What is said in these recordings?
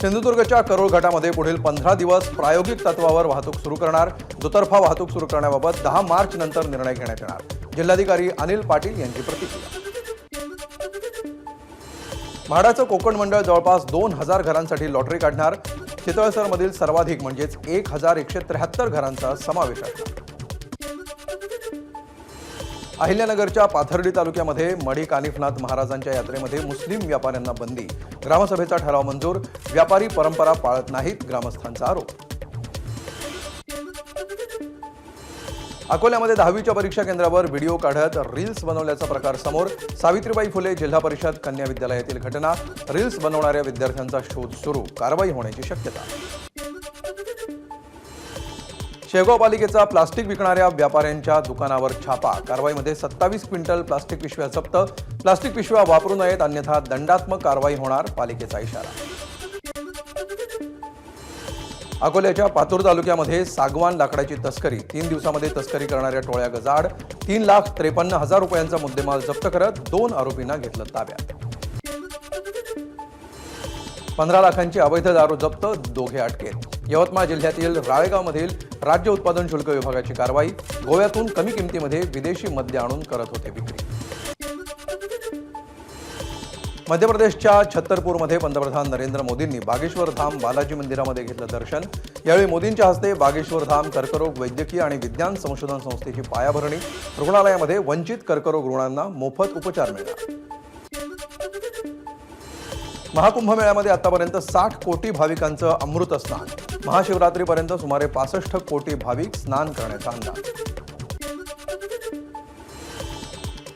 सिंधुदुर्गच्या करोळ घाटामध्ये पुढील 15 दिवस प्रायोगिक तत्वावर वाहतूक सुरू करणार. दुतर्फा वाहतूक सुरू करण्याबाबत 10 मार्च नंतर निर्णय घेण्यात येणार. जिल्हाधिकारी अनिल पाटील यांची प्रतिक्रिया. म्हाडाचं कोकण मंडळ जवळपास 2000 घरांसाठी लॉटरी काढणार. चितळसरमधील सर्वाधिक म्हणजेच 1173 घरांचा समावेश आहे. अहिल्यानगरच्या पाथर्डी तालुक्यामध्ये मढी कानिफनाथ महाराजांच्या यात्रेमध्ये मुस्लिम व्यापाऱ्यांना बंदी. ग्रामसभेचा ठराव मंजूर. व्यापारी परंपरा पाळत नाहीत, ग्रामस्थांचा आरोप. अकोल्यामध्ये 10वीच्या परीक्षा केंद्रावर व्हिडिओ काढत रील्स बनवल्याचा प्रकार समोर. सावित्रीबाई फुले जिल्हा परिषद कन्या विद्यालयातील घटना. रील्स बनवणाऱ्या विद्यार्थ्यांचा शोध सुरू. कारवाई होण्याची शक्यता. शेगाव पालिकेचा प्लास्टिक विकणाऱ्या व्यापाऱ्यांच्या दुकानावर छापा. कारवाईमध्ये 27 क्विंटल प्लास्टिक पिशव्या जप्त. प्लास्टिक पिशव्या वापरू नयेत अन्यथा दंडात्मक कारवाई होणार, पालिकेचा इशारा. अकोल्याच्या पातूर तालुक्यामध्ये सागवान लाकडाची तस्करी. 3 दिवसामध्ये तस्करी करणाऱ्या टोळ्या गजाआड. 3,53,000 रुपयांचा मुद्देमाल जप्त करत 2 आरोपींना घेतलं ताब्यात. 15 लाखांची अवैध दारू जप्त, दोघे अटकेत. यवतमाळ जिल्ह्यातील राळेगावमधील राज्य उत्पादन शुल्क विभागाची कारवाई. गोव्यातून कमी किमतीमध्ये विदेशी मद्य आणून करत होते विक्री. मध्य प्रदेशच्या छत्तरपूरमध्ये पंतप्रधान नरेंद्र मोदींनी बागेश्वर धाम बालाजी मंदिरामध्ये घेतलं दर्शन. यावेळी मोदींच्या हस्ते बागेश्वर धाम कर्करोग वैद्यकीय आणि विज्ञान संशोधन संस्थेची पायाभरणी. रुग्णालयामध्ये वंचित कर्करोग रुग्णांना मोफत उपचार मिळणार. महाकुंभमेळ्यामध्ये आतापर्यंत 60 कोटी भाविकांचं अमृत स्नान. महाशिवरात्रीपर्यंत सुमारे 65 कोटी भाविक स्नान करण्याचा अंदाज.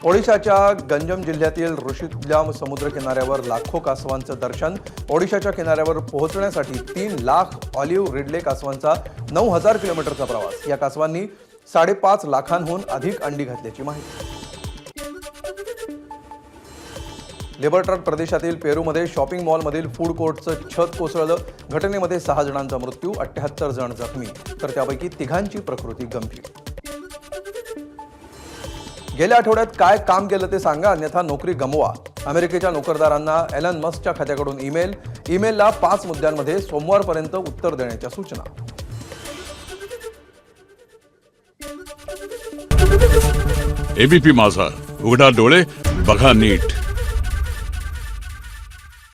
ओडिशाच्या गंजम जिल्ह्यातील ऋषितुल्या समुद्र किनाऱ्यावर लाखो कासवांचं दर्शन. ओडिशाच्या किनाऱ्यावर पोहोचण्यासाठी 3 लाख ऑलिव्ह रिडले कासवांचा 9000 किलोमीटरचा प्रवास. या कासवांनी 5.5 लाखांहून अधिक अंडी घातल्याची माहिती. लिबर्टाड प्रदेशातील पेरूमध्ये शॉपिंग मॉलमधील फूड कोर्टचं छत कोसळलं. घटनेमध्ये 6 जणांचा मृत्यू, 78 जण जखमी, तर त्यापैकी 3घांची प्रकृती गंभीर. गेल्या आठवड्यात काय काम केलं ते सांगा, अन्यथा नोकरी गमवा. अमेरिकेच्या नोकरदारांना एलन मस्कच्या खात्याकडून ईमेलला 5 मुद्द्यांमध्ये सोमवारपर्यंत उत्तर देण्याच्या सूचना. एबीपी माझा, उघडा डोळे बघा नीट.